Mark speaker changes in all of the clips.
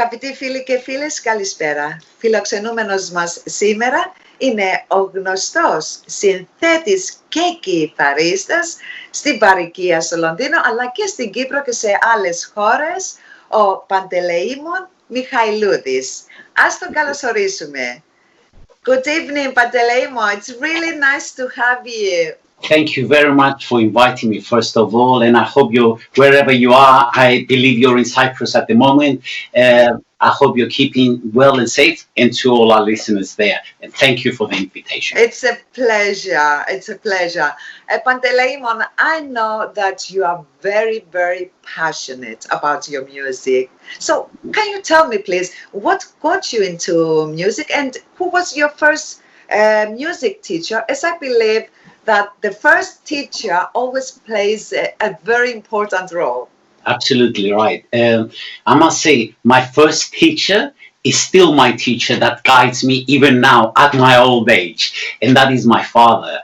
Speaker 1: Αγαπητοί φίλοι και φίλες, καλησπέρα. Φιλοξενούμενος μας σήμερα είναι ο γνωστός συνθέτης και κιθαρίστας στην παροικία στο Λονδίνο, αλλά και στην Κύπρο και σε άλλες χώρες, ο Παντελεήμον Michailoudis. Ας τον καλωσορίσουμε. Good evening, Panteleimon. It's really nice to have you.
Speaker 2: Thank you very much for inviting me, first of all, and I hope you're, wherever you are, I believe you're in Cyprus at the moment. I hope you're keeping well and safe, and to all our listeners there. And thank you for the invitation.
Speaker 1: It's a pleasure. It's a pleasure. Panteleimon, I know that you are very, very passionate about your music. So can you tell me, please, what got you into music and who was your first music teacher? As I believe that the first teacher always plays a very important role.
Speaker 2: Absolutely right. I must say, my first teacher is still my teacher that guides me even now at my old age, and that is my father.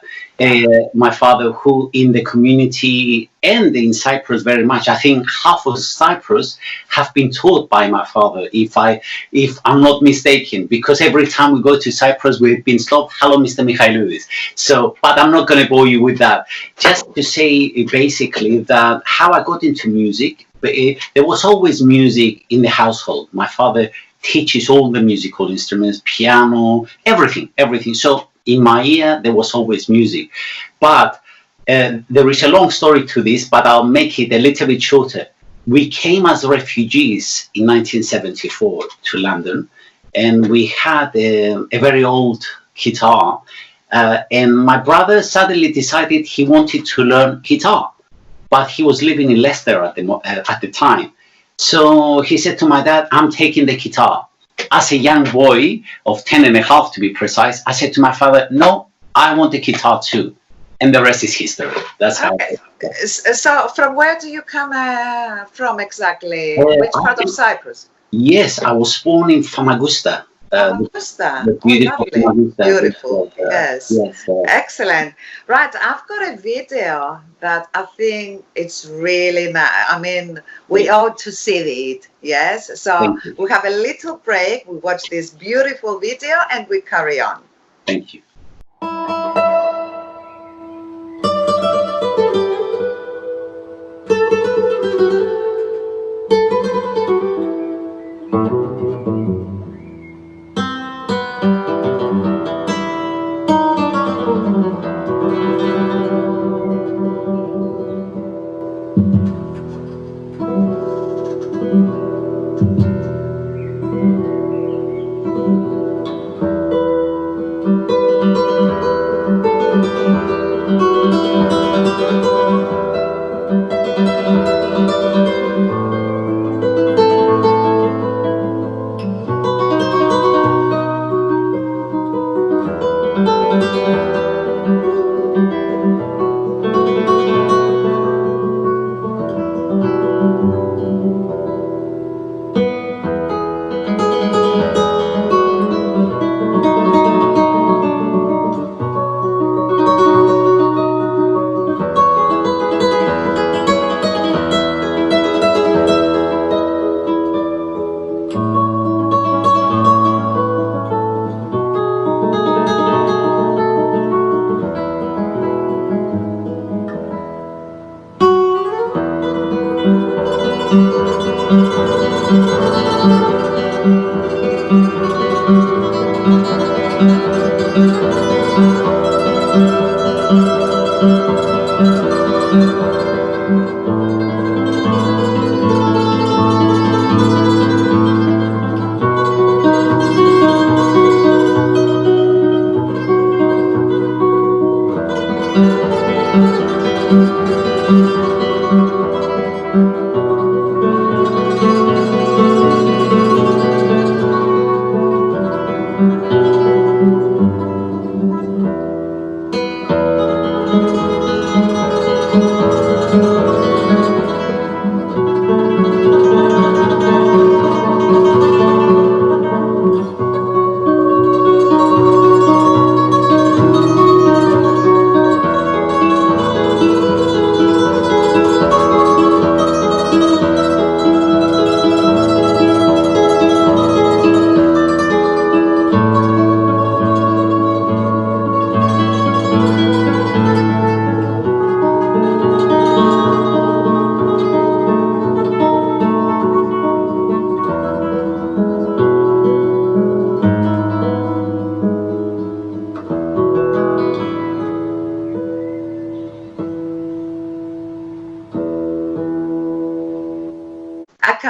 Speaker 2: My father, who in the community and in Cyprus very much, I think half of Cyprus have been taught by my father, if I'm not mistaken, because every time we go to Cyprus, we've been stopped, hello, Mr. Michailoudis. So, but I'm not going to bore you with that. Just to say basically that how I got into music, there was always music in the household. My father teaches all the musical instruments, piano, everything. So in my ear, there was always music. But there is a long story to this, but I'll make it a little bit shorter. We came as refugees in 1974 to London, and we had a very old guitar. And my brother suddenly decided he wanted to learn guitar, but he was living in Leicester at the time. So he said to my dad, I'm taking the guitar. As a young boy of 10 and a half to be precise, I said to my father, no, I want the guitar too. And the rest is history. That's how.
Speaker 1: Okay. So from where do you come from exactly? Which part of Cyprus?
Speaker 2: Yes, I was born in Famagusta.
Speaker 1: Famagusta.
Speaker 2: Beautiful.
Speaker 1: Oh,
Speaker 2: Famagusta.
Speaker 1: beautiful. Yes.
Speaker 2: Yes.
Speaker 1: Excellent. Right. I've got a video that I think it's really nice. I mean, we ought to see it. Yes. So we have a little break. We watch this beautiful video and we carry on.
Speaker 2: Thank you.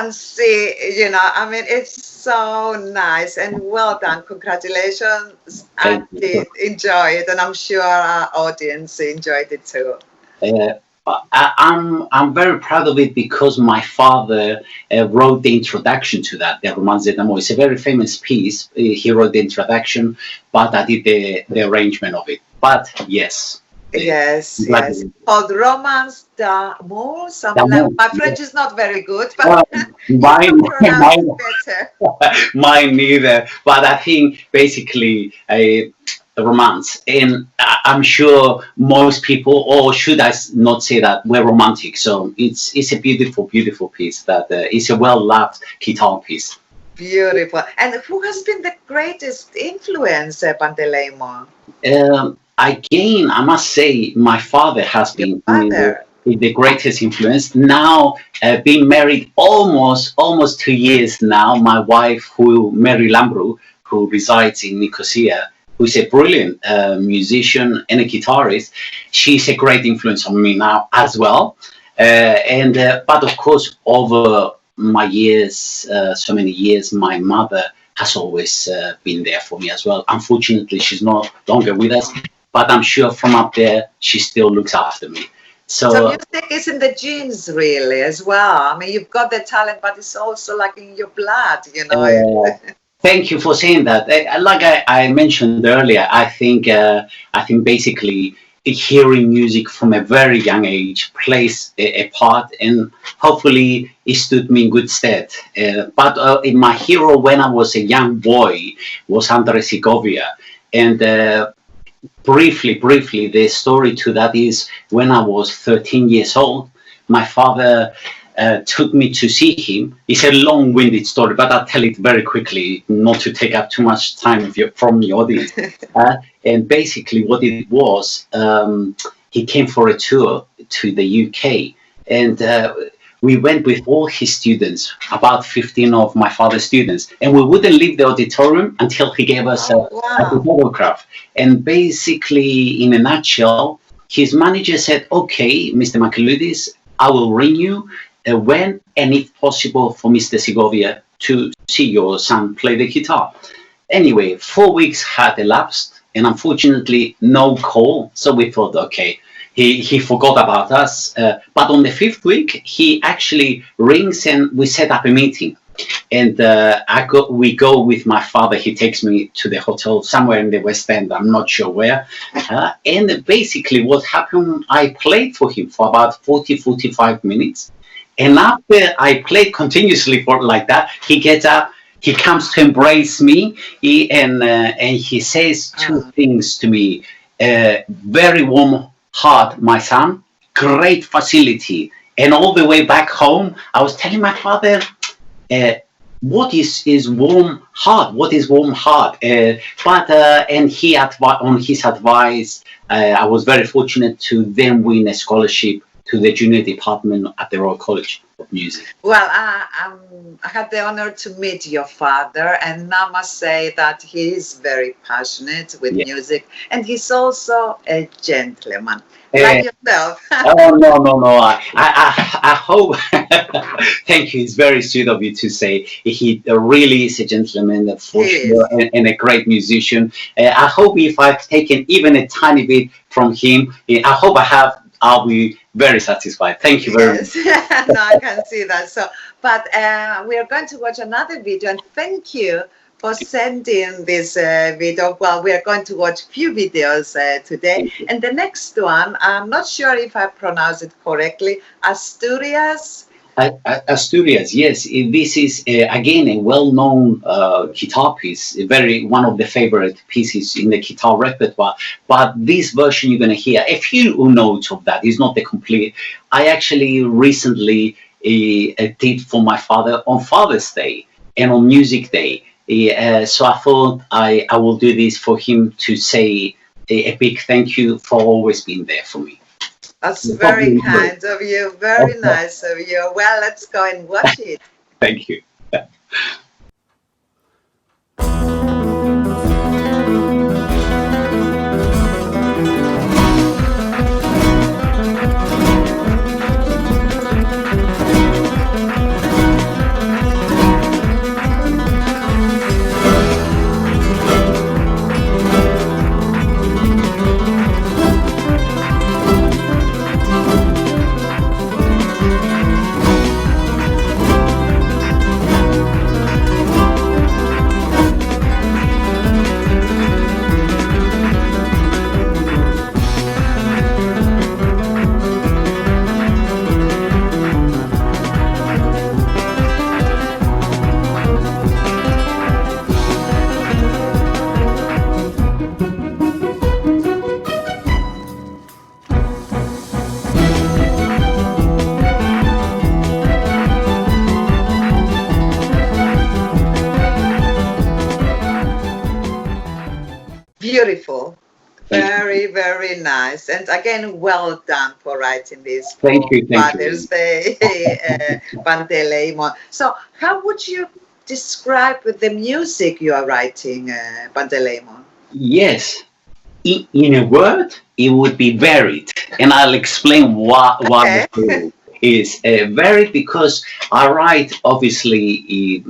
Speaker 1: can see, I mean, it's so nice and well done. Congratulations. I did enjoy it, and I'm sure our audience enjoyed it too.
Speaker 2: I'm very proud of it because my father wrote the introduction to that, the Romance d'Amour. It's a very famous piece. He wrote the introduction, but I did the arrangement of it. But yes.
Speaker 1: Yes. Called Romance d'Amour. My French is not very good, but
Speaker 2: mine
Speaker 1: better.
Speaker 2: Mine neither. But I think basically a romance, and I'm sure most people, or should I not say that, we're romantic. So it's a beautiful piece that is a well-loved guitar piece.
Speaker 1: Beautiful. And who has been the greatest influence, Panteleimon?
Speaker 2: Again, I must say my father has been the greatest influence. Now, being married almost 2 years now, my wife, Mary Lambru, who resides in Nicosia, who's a brilliant musician and a guitarist, she's a great influence on me now as well. But of course, over my years, so many years, my mother has always been there for me as well. Unfortunately, she's no longer with us, but I'm sure from up there, she still looks after me.
Speaker 1: So music is in the genes, really, as well. I mean, you've got the talent, but it's also like in your blood,
Speaker 2: Thank you for saying that. Like I mentioned earlier, I think basically hearing music from a very young age plays a part, and hopefully it stood me in good stead. But my hero when I was a young boy was Andres Segovia, and briefly, the story to that is when I was 13 years old, my father took me to see him. It's a long-winded story, but I'll tell it very quickly, not to take up too much time from the audience. And basically what it was, he came for a tour to the UK, and we went with all his students, about 15 of my father's students, and we wouldn't leave the auditorium until he gave us a photograph. And basically, in a nutshell, his manager said, "Okay, Mr. Michailoudis, I will ring you when and if possible for Mr. Segovia to see your son play the guitar." Anyway, 4 weeks had elapsed, and unfortunately no call. So we thought, okay, he forgot about us. But on the 5th week, he actually rings and we set up a meeting. And we go with my father. He takes me to the hotel somewhere in the West End. I'm not sure where. And basically what happened, I played for him for about 45 minutes. And after I played continuously for like that, he gets up, he comes to embrace me, and he says two things to me. Very warm heart, my son, great facility. And all the way back home, I was telling my father, what is warm heart? What is warm heart? And he on his advice, I was very fortunate to then win a scholarship to the junior department at the Royal College of Music.
Speaker 1: Well, I had the honor to meet your father, and I must say that he is very passionate with music, and he's also a gentleman, like yourself.
Speaker 2: No. I hope. Thank you. It's very sweet of you to say. He really is a gentleman, for sure, and a great musician. I hope if I've taken even a tiny bit from him, I'll be very satisfied. Thank you very much.
Speaker 1: No, I can see that. So, but we are going to watch another video, and thank you for sending this video. Well, we are going to watch a few videos today, and the next one, I'm not sure if I pronounce it correctly, Asturias.
Speaker 2: Asturias, yes. This is again a well-known guitar piece, one of the favorite pieces in the guitar repertoire. But this version you're going to hear, a few notes of that is not the complete. I actually recently did for my father on Father's Day and on Music Day. So I thought I will do this for him to say a big thank you for always being there for me.
Speaker 1: That's very kind of you. Very nice of you. Well, let's go and watch it.
Speaker 2: Thank you.
Speaker 1: beautiful. Very, very nice. And again, well done for writing this for Father's Day, Panteleimon. So how would you describe the music you are writing, Panteleimon?
Speaker 2: Yes. In a word, it would be varied. And I'll explain why the is varied, because I write, obviously,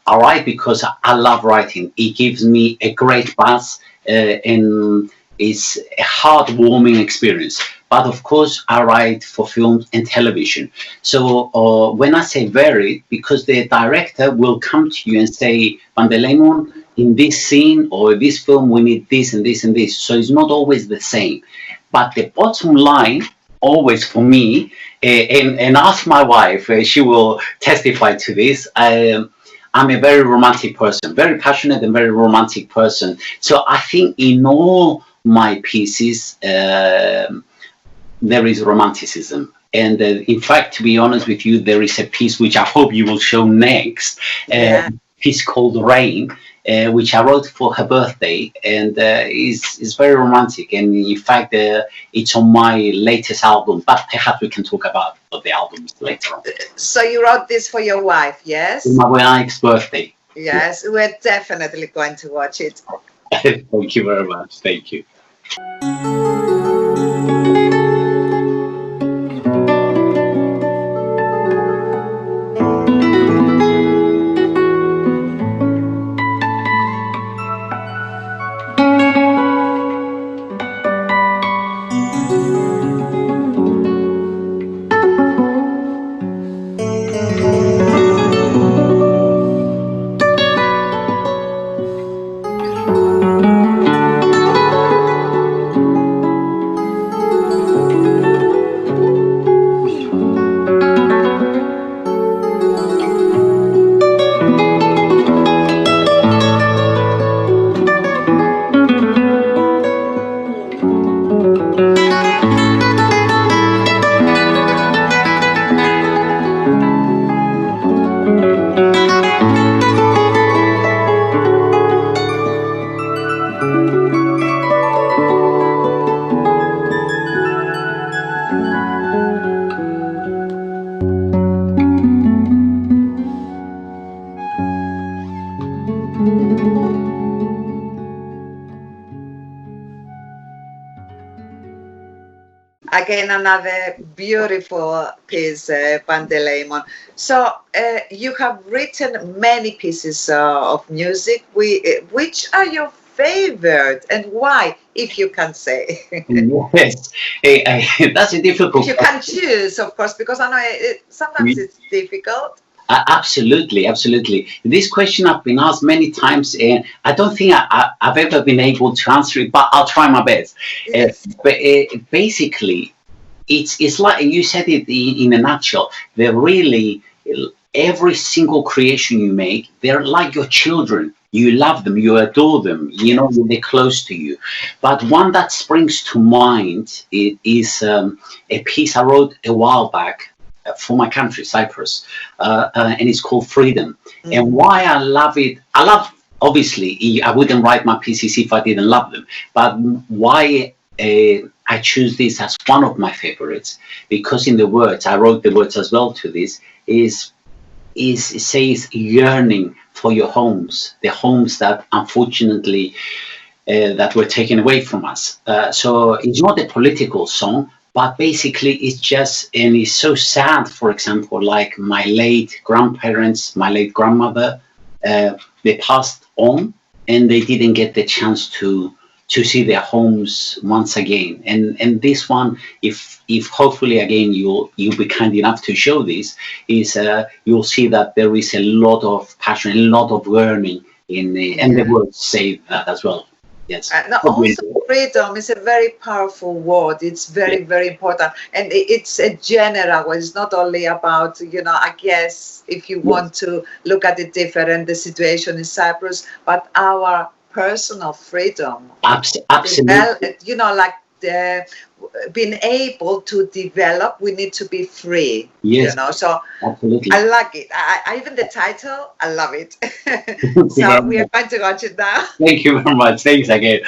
Speaker 2: I write because I love writing. It gives me a great buzz and it's a heartwarming experience. But of course, I write for film and television. So when I say varied, because the director will come to you and say, Panteleimon, in this scene or this film, we need this and this and this. So it's not always the same. But the bottom line, always for me, and ask my wife, she will testify to this, I'm a very romantic person, very passionate and very romantic person. So I think in all my pieces, there is romanticism. And in fact, to be honest with you, there is a piece which I hope you will show next, piece called Rain, which I wrote for her birthday, and is very romantic. And in fact, it's on my latest album, but perhaps we can talk about the albums later on.
Speaker 1: So you wrote this for your wife, yes?
Speaker 2: My wife's birthday.
Speaker 1: Yes, we're definitely going to watch it.
Speaker 2: Thank you very much. Thank you.
Speaker 1: Again, another beautiful piece, Panteleimon. So you have written many pieces of music. Which are your favorite and why, if you can say?
Speaker 2: Yes, that's a difficult
Speaker 1: question. You can choose, of course, because I know sometimes it's difficult.
Speaker 2: Absolutely, absolutely. This question I've been asked many times, and I don't think I've ever been able to answer it, but I'll try my best. Yes. But basically, it's like you said it in a nutshell. They're really, every single creation you make, they're like your children. You love them, you adore them, you know, they're close to you. But one that springs to mind is a piece I wrote a while back for my country, Cyprus, and it's called Freedom. Mm-hmm. And why I love it, obviously, I wouldn't write my pieces if I didn't love them, but why I choose this as one of my favorites, because in the words, I wrote the words as well to this, it says yearning for your homes, the homes that unfortunately that were taken away from us. So it's not a political song, but basically it's just, and it's so sad, for example, like my late grandparents, my late grandmother, they passed on and they didn't get the chance to see their homes once again. And this one, if hopefully again you'll be kind enough to show this, is you'll see that there is a lot of passion, a lot of yearning in the, and the words say that as well. Yes.
Speaker 1: Also, freedom is a very powerful word. It's very, very important. And it's a general word. It's not only about, you know, I guess, if you want to look at it different, the situation in Cyprus, but our personal freedom.
Speaker 2: Absolutely.
Speaker 1: You know, like being able to develop, we need to be free.
Speaker 2: Yes,
Speaker 1: you know. So
Speaker 2: absolutely.
Speaker 1: I like it. Even the title, I love it. So we are going to watch it now.
Speaker 2: Thank you very much. Thanks again.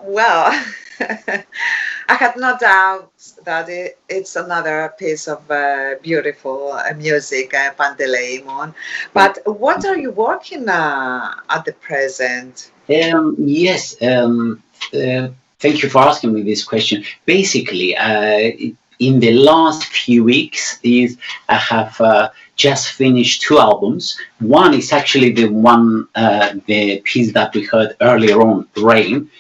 Speaker 1: Well, I had no doubt that it's another piece of beautiful music, Panteleimon. But what are you working at the present?
Speaker 2: Yes, thank you for asking me this question. Basically, in the last few weeks, I have just finished 2 albums. One is actually the one, the piece that we heard earlier on, Rain,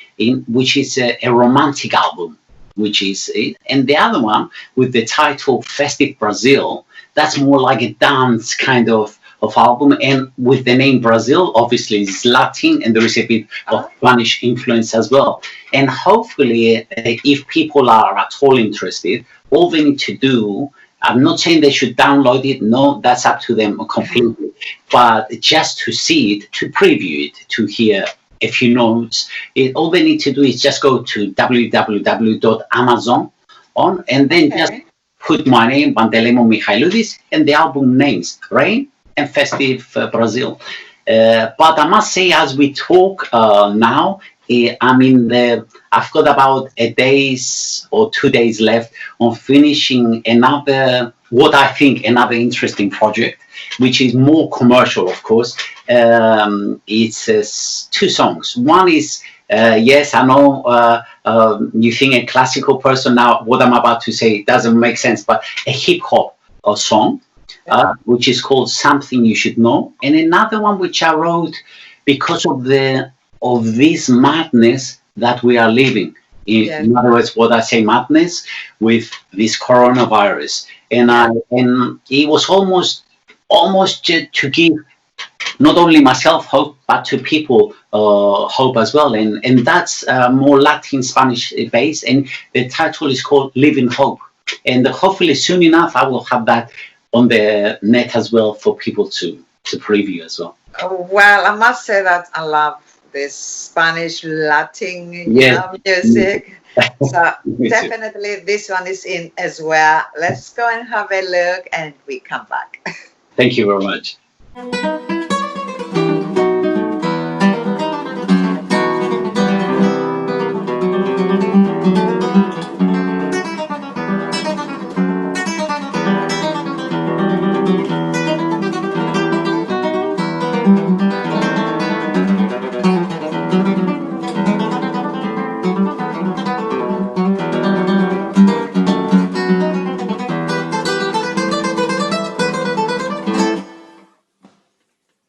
Speaker 2: which is a romantic album, which is it. And the other one with the title Festive Brazil, that's more like a dance kind of album, and with the name Brazil, obviously it's Latin, and there is a bit of Spanish influence as well. And hopefully, if people are at all interested, all they need to do, I'm not saying they should download it, no, that's up to them completely, but just to see it, to preview it, to hear a few notes, all they need to do is just go to www.amazon and then just put my name, Panteleimon Michailoudis, and the album names, Rain and Festive Brazil. But I must say, as we talk now, I've got about a days or 2 days left on finishing what I think another interesting project, which is more commercial, of course. It's 2 songs. One is, yes, I know you think a classical person, now what I'm about to say doesn't make sense, but a hip-hop song, which is called Something You Should Know. And another one which I wrote because of this madness that we are living. In other words, what I say, madness with this coronavirus. And it was almost to give not only myself hope, but to people hope as well. And that's more Latin Spanish based. And the title is called Living Hope. And hopefully soon enough, I will have that on the net as well for people to preview as well.
Speaker 1: Well, I must say that I love this Spanish Latin music. So definitely this one is in as well. Let's go and have a look and we come back.
Speaker 2: Thank you very much.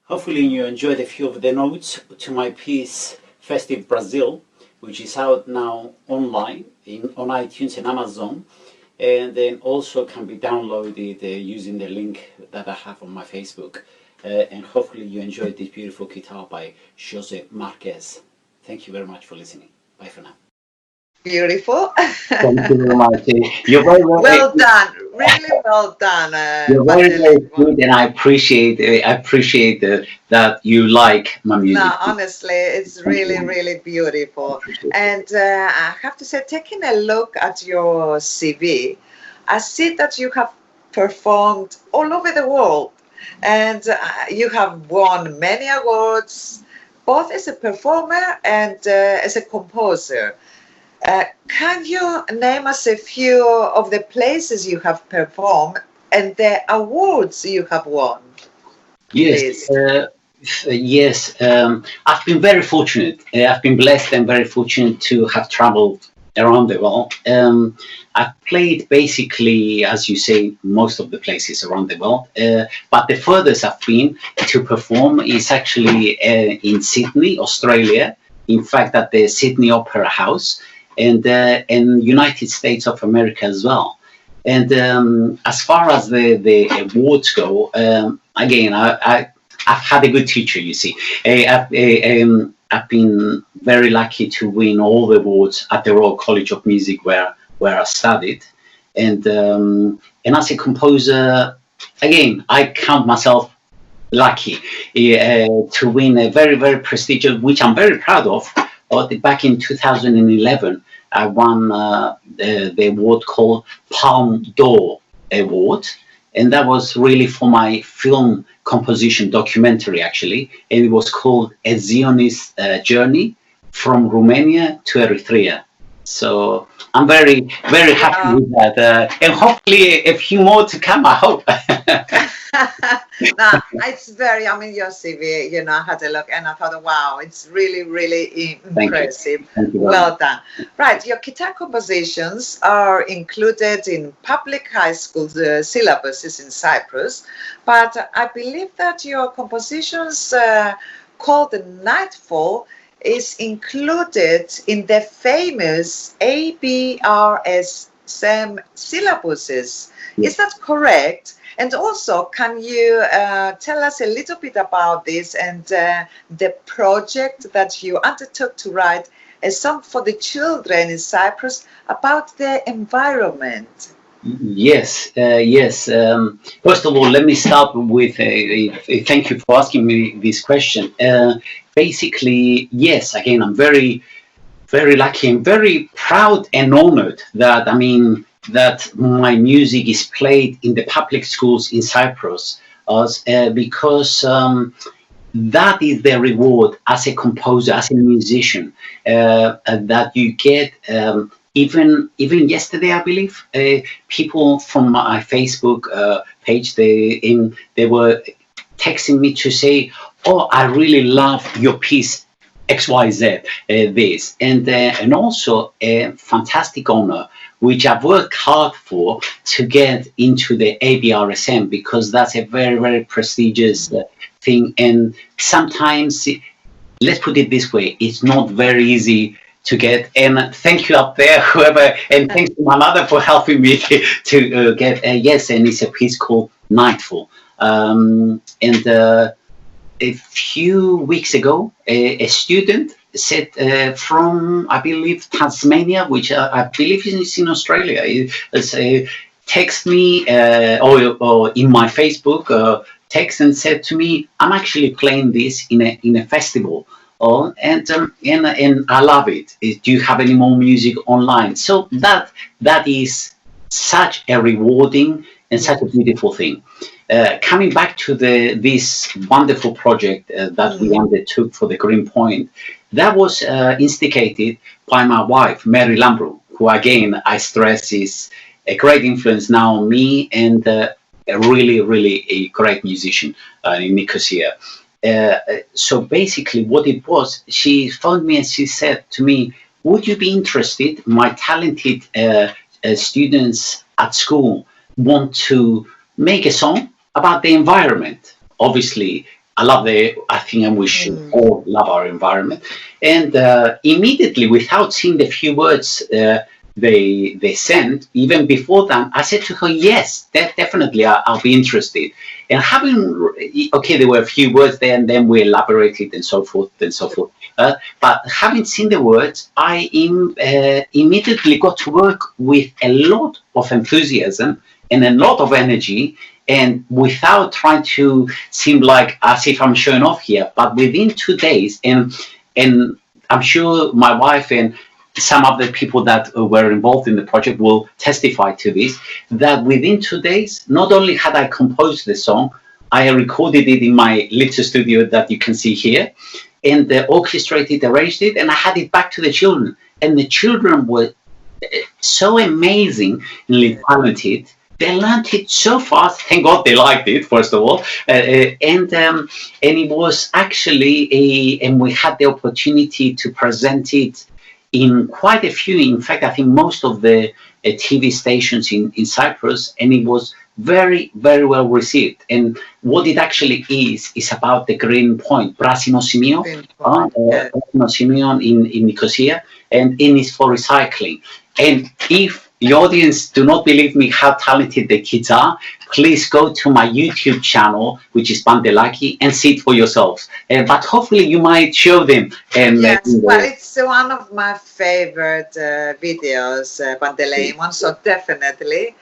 Speaker 2: Hopefully you enjoyed a few of the notes to my piece Festive Brazil, which is out now online on iTunes and Amazon, and then also can be downloaded using the link that I have on my Facebook. And hopefully you enjoyed this beautiful guitar by Jose Marquez. Thank you very much for listening. Bye for now.
Speaker 1: Beautiful.
Speaker 2: Thank you very much. You're very
Speaker 1: well done. Really well done.
Speaker 2: You're very good, and I appreciate that you like my music.
Speaker 1: No, honestly, it's really beautiful. And I have to say, taking a look at your CV, I see that you have performed all over the world, and you have won many awards, both as a performer and as a composer. Can you name us a few of the places you have performed and the awards you have won?
Speaker 2: Yes, yes. I've been very fortunate. I've been blessed and very fortunate to have traveled around the world. I've played basically, as you say, most of the places around the world. But the furthest I've been to perform is actually in Sydney, Australia. In fact, at the Sydney Opera House. And United States of America as well. And as far as the awards go, again, I've had a good teacher, you see. I've been very lucky to win all the awards at the Royal College of Music where I studied. And as a composer, again, I count myself lucky to win a very prestigious, which I'm very proud of. Back in 2011, I won the award called Palme d'Or Award, and that was really for my film composition documentary, actually, and it was called A Zionist Journey from Romania to Eritrea. So I'm very, very happy with that. And hopefully a few more to come, I hope.
Speaker 1: No, it's very, I mean, your CV, you know, I had a look and I thought, wow, it's really, really impressive.
Speaker 2: Thank you
Speaker 1: well done. Right, your guitar compositions are included in public high school syllabuses in Cyprus, but I believe that your compositions called Nightfall is included in the famous ABRS syllabuses. Is that correct? And also, can you tell us a little bit about this and the project that you undertook to write a song for the children in Cyprus about the environment?
Speaker 2: Yes, yes. First of all, let me start with thank you for asking me this question. Basically, yes, again, I'm very, very lucky and very proud and honored that, I mean, that my music is played in the public schools in Cyprus, because that is the reward as a composer, as a musician, that you get. Even yesterday, I believe, people from my Facebook page, they were texting me to say, "Oh, I really love your piece XYZ, this," and also a fantastic honor, which I've worked hard for, to get into the ABRSM, because that's a very, very prestigious thing. And sometimes, let's put it this way, it's not very easy to get. And thank you up there, whoever, and thanks to my mother for helping me to get yes. And it's a piece called Nightfall. A few weeks ago, a student said from, I believe, Tasmania, which I believe is in Australia, text me or in my Facebook text and said to me, "I'm actually playing this in a festival. And I love it. Do you have any more music online?" So that is such a rewarding and such a beautiful thing. Coming back to this wonderful project that we undertook for the Green Point, that was instigated by my wife, Mary Lambro, who, again, I stress, is a great influence now on me, and a really, really a great musician in Nicosia. So basically what it was, she phoned me and she said to me, "Would you be interested? My talented students at school want to make a song about the environment." Obviously, I think we should all love our environment. And immediately, without seeing the few words they sent, even before that, I said to her, "Yes, definitely, I'll be interested." And there were a few words there, and then we elaborated and so forth and so forth. But having seen the words, I immediately got to work with a lot of enthusiasm and a lot of energy, and without trying to seem like as if I'm showing off here. But within 2 days, and I'm sure my wife and some of the people that were involved in the project will testify to this, that within 2 days, not only had I composed the song, I recorded it in my little studio that you can see here, and orchestrated, arranged it, and I had it back to the children. And the children were so amazingly talented. They learned it so fast. Thank God they liked it, first of all. And it was actually and we had the opportunity to present it in quite a few, in fact, I think most of the TV stations in Cyprus, and it was very, very well received. And what it actually is about the Green Point, Prasino Σημείο, Prasino Σημείο in Nicosia, and it is for recycling. And if the audience do not believe me how talented the kids are, please go to my YouTube channel, which is Pantelaki, and see it for yourselves. But hopefully you might show them. And
Speaker 1: yes, well, it's one of my favorite videos, Panteleimon, so definitely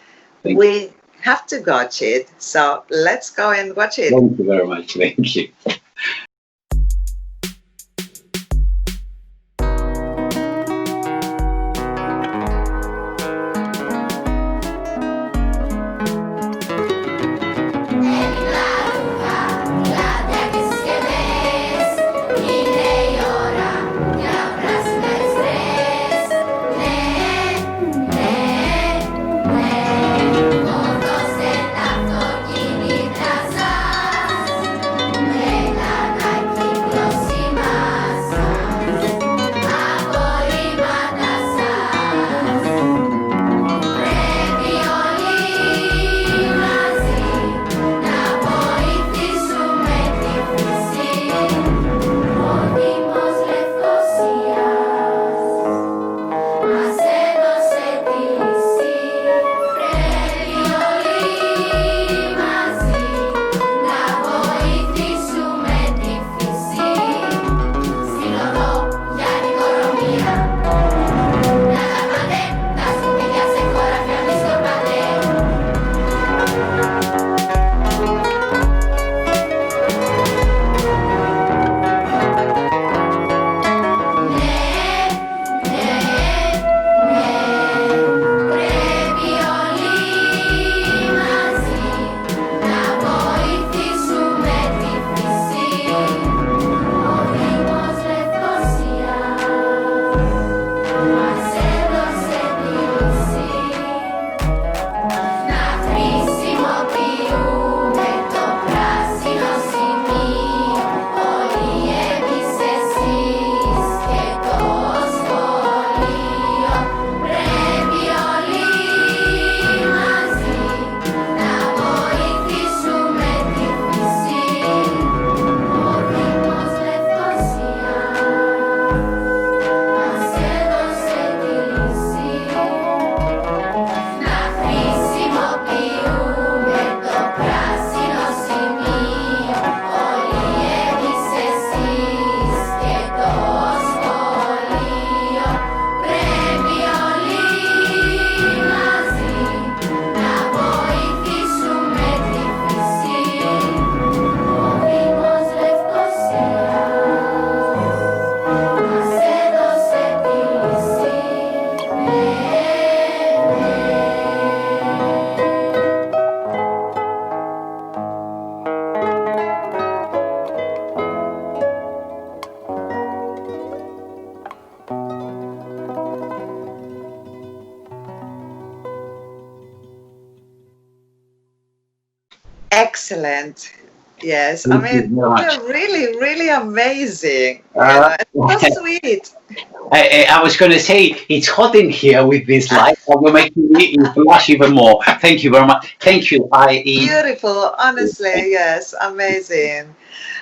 Speaker 1: we have to watch it. So let's go and watch it.
Speaker 2: Thank you very much. Thank you.
Speaker 3: Είναι η ώρα για πράσινες στρες. Ναι,
Speaker 1: excellent. Yes, I mean, you're really, really amazing. So sweet.
Speaker 2: I was going to say, it's hot in here with this light. You're making me blush even more. Thank you very much. Thank you.
Speaker 1: Beautiful, honestly, yes, amazing.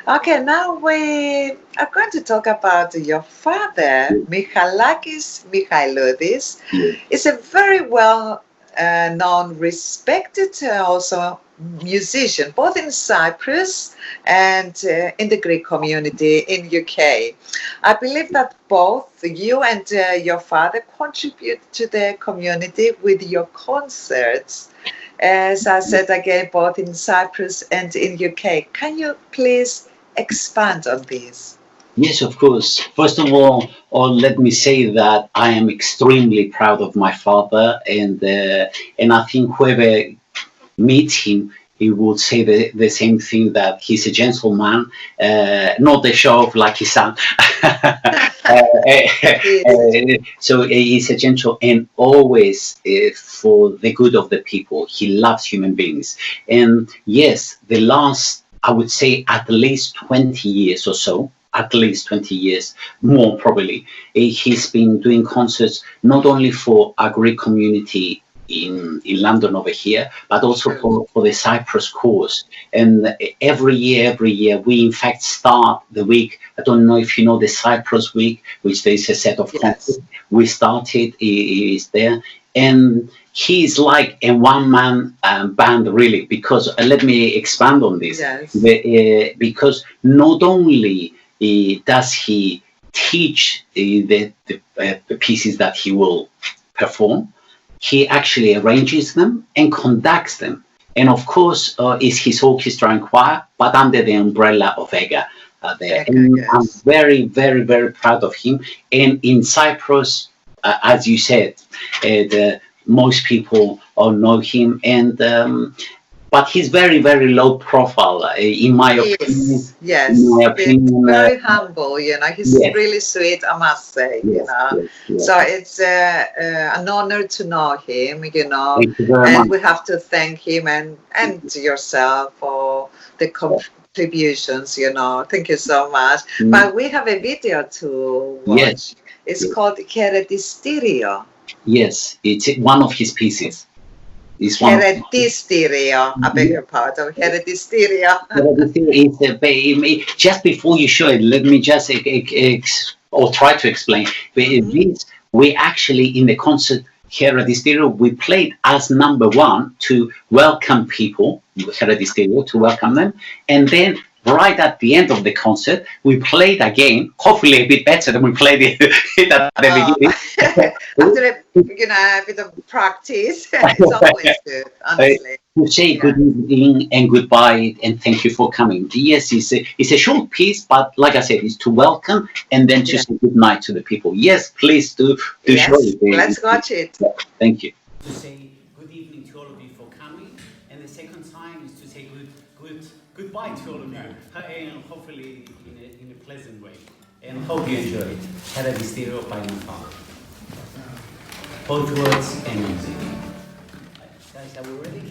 Speaker 1: Okay, now we are going to talk about your father, Michailoudes Michailoudis. He's a very well known, respected also musician, both in Cyprus and in the Greek community in UK. I believe that both you and your father contribute to the community with your concerts. As I said again, both in Cyprus and in UK. Can you please expand on this?
Speaker 2: Yes, of course. First of all, let me say that I am extremely proud of my father, and I think whoever meets him, he would say the same thing, that he's a gentleman, not a show off like his son. So he's a gentle and always for the good of the people. He loves human beings. And yes, the last, I would say, at least 20 years or so, at least 20 years, more probably, he's been doing concerts not only for our Greek community in London over here, but also for the Cyprus course. And every year, we in fact start the week. I don't know if you know the Cyprus week, which there is a set of concerts. We started, is there. And he's like a one-man band, really, because let me expand on this. Because not only does he teach the pieces that he will perform, he actually arranges them and conducts them. And of course, is his orchestra and choir, but under the umbrella of EGA there. And I'm very, very, very proud of him. And in Cyprus, as you said, most people know him. And but he's very, very low profile, in my opinion.
Speaker 1: Yes, he's very humble, you know, he's really sweet, I must say, you know. So it's an honor to know him, you know, and we have to thank him and yourself for the contributions, you know. Thank you so much. But we have a video to watch. It's called Χαιρετιστήριο.
Speaker 2: Yes, it's one of his pieces.
Speaker 1: Χαιρετιστήριο, I beg your pardon, Χαιρετιστήριο.
Speaker 2: Just before you show it, let me just or try to explain. We actually, in the concert Χαιρετιστήριο, we played as number one to welcome people, Χαιρετιστήριο, to welcome them, and then right at the end of the concert, we played again, hopefully a bit better than we played it at the beginning.
Speaker 1: After a bit of practice, it's always good, honestly.
Speaker 2: To say good evening and goodbye and thank you for coming. Yes, it's a short piece, but like I said, it's to welcome and then to say good night to the people. Yes, please do show it.
Speaker 1: Let's watch it.
Speaker 2: Thank you.
Speaker 3: To say good evening to all of you for coming, and the second time is to say goodbye to all of you, and hopefully in a pleasant way. And hope you enjoy it. Χαιρετιστήριο by my father. Both words and music. Guys, are we ready?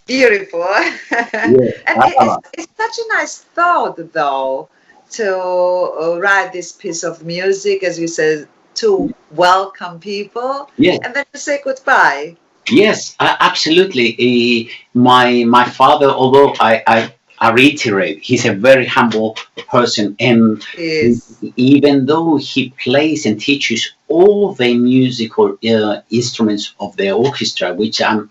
Speaker 1: Beautiful. And it's such a nice thought, though, to write this piece of music, as you said, to welcome people, and then to say goodbye.
Speaker 2: Yes, absolutely. My father, although I reiterate, he's a very humble person, and even though he plays and teaches all the musical instruments of the orchestra, which I'm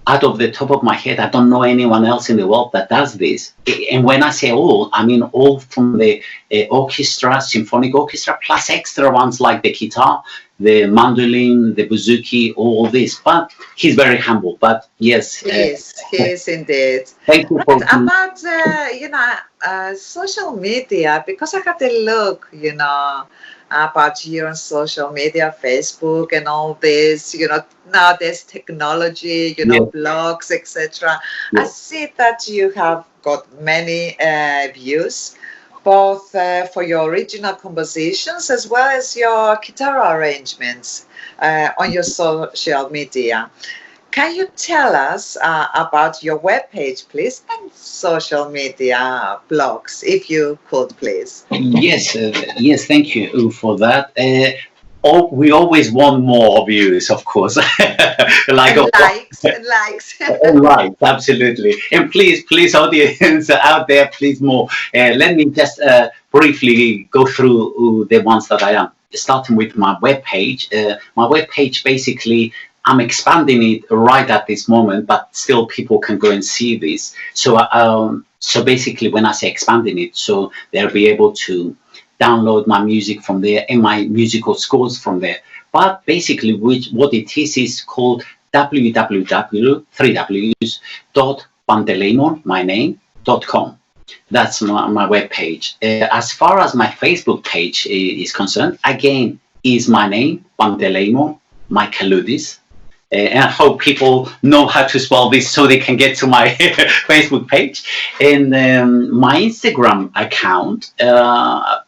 Speaker 2: out of the top of my head, I don't know anyone else in the world that does this. And when I say all, I mean all from the orchestra, symphonic orchestra, plus extra ones like the guitar, the mandolin, the bouzouki, all this. But he's very humble. But yes,
Speaker 1: he is indeed.
Speaker 2: Thank you.
Speaker 1: Right, about social media, because I had a look, about you on social media, Facebook and all this, nowadays technology, blogs, etc. I see that you have got many views, both for your original compositions as well as your guitar arrangements on your social media. Can you tell us about your webpage, please, and social media blogs, if you could, please?
Speaker 2: Yes, yes, thank you for that. We always want more views, of course. Like
Speaker 1: and likes, and likes.
Speaker 2: And likes, absolutely. And please, audience out there, please more. Let me just briefly go through the ones that I am. Starting with my webpage. My webpage, basically, I'm expanding it right at this moment, but still people can go and see this. So, so basically, when I say expanding it, so they'll be able to download my music from there and my musical scores from there. But basically, what it is called www.panteleimon.com. That's my webpage. As far as my Facebook page is concerned, again, is my name, Panteleimon Michailoudis. And I hope people know how to spell this so they can get to my Facebook page. And my Instagram account,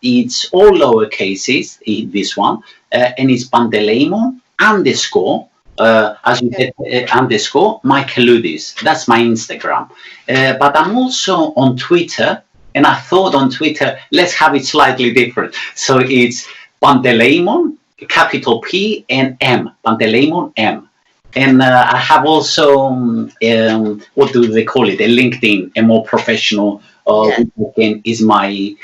Speaker 2: it's all lower cases, this one, and it's Panteleimon _ as you said, _ Michailoudis. That's my Instagram. But I'm also on Twitter, and I thought on Twitter, let's have it slightly different. So it's Panteleimon, capital P and M, Panteleimon M. And I have also, what do they call it? A LinkedIn, a more professional, again, is my name,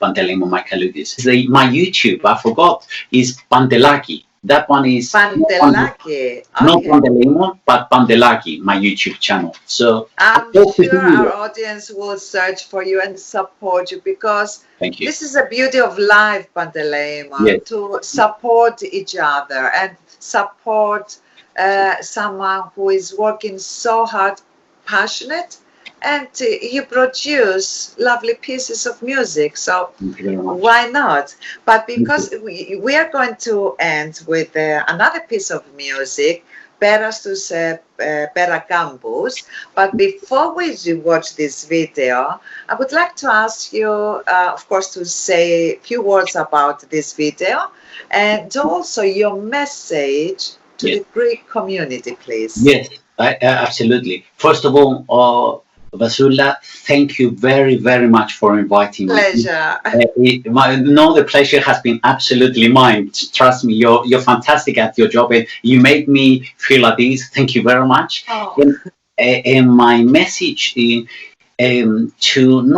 Speaker 2: Panteleimon Michailoudis. My YouTube, I forgot, is Pantelaki. That one is
Speaker 1: Pantelaki.
Speaker 2: Not Panteleimon, but Pantelaki, my YouTube channel. So
Speaker 1: I'm sure our audience will search for you and support you, because this is the beauty of life, Panteleimon, to support each other and support someone who is working so hard, passionate, and you produce lovely pieces of music, so why not? But because we are going to end with another piece of music, Πέρα στους Πέρα Campus. But before we watch this video, I would like to ask you, of course, to say a few words about this video and also your message to the Greek community, please.
Speaker 2: Yes, absolutely. First of all, Vasoula, thank you very, very much for inviting me.
Speaker 1: Pleasure.
Speaker 2: The pleasure has been absolutely mine. Trust me, you're fantastic at your job, and you made me feel at ease. Thank you very much. And my message to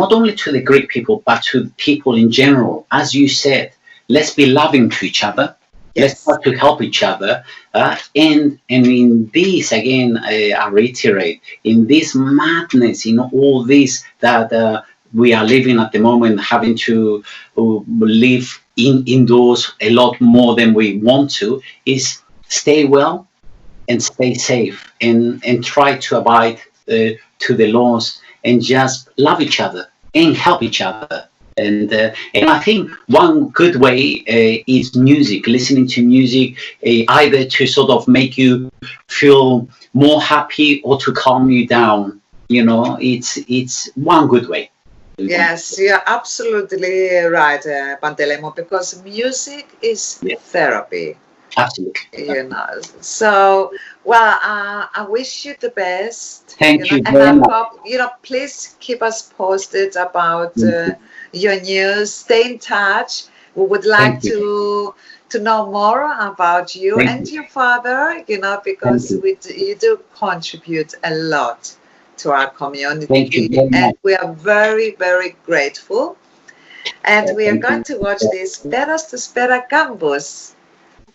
Speaker 2: not only to the Greek people, but to people in general, as you said, let's be loving to each other. Let's try to help each other. And in this, again, I reiterate, in this madness, in all this that we are living at the moment, having to live indoors a lot more than we want to, is stay well and stay safe and try to abide to the laws and just love each other and help each other. And I think one good way is music, listening to music, either to sort of make you feel more happy or to calm you down. You know, it's one good way.
Speaker 1: Yes, you're absolutely right, Panteleimon, because music is therapy.
Speaker 2: Absolutely.
Speaker 1: You know, so, well, I wish you the best.
Speaker 2: Thank you.
Speaker 1: And I hope, please keep us posted about your news. Stay in touch, We would like
Speaker 2: Thank you.
Speaker 1: to know more about you
Speaker 2: Thank
Speaker 1: and
Speaker 2: you.
Speaker 1: your father, you know, because
Speaker 2: Thank
Speaker 1: you do contribute a lot to our community.
Speaker 2: Thank you very
Speaker 1: And
Speaker 2: much.
Speaker 1: we are very, very grateful. And we are
Speaker 2: Thank
Speaker 1: going
Speaker 2: you.
Speaker 1: to watch this Pera στους Pera Campus.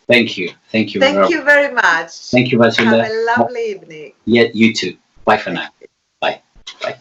Speaker 2: Thank you. Thank you.
Speaker 1: Thank you very much.
Speaker 2: Thank you, Vassoula.
Speaker 1: Have a lovely evening.
Speaker 2: Yeah, you too. Bye for now. Bye. Bye.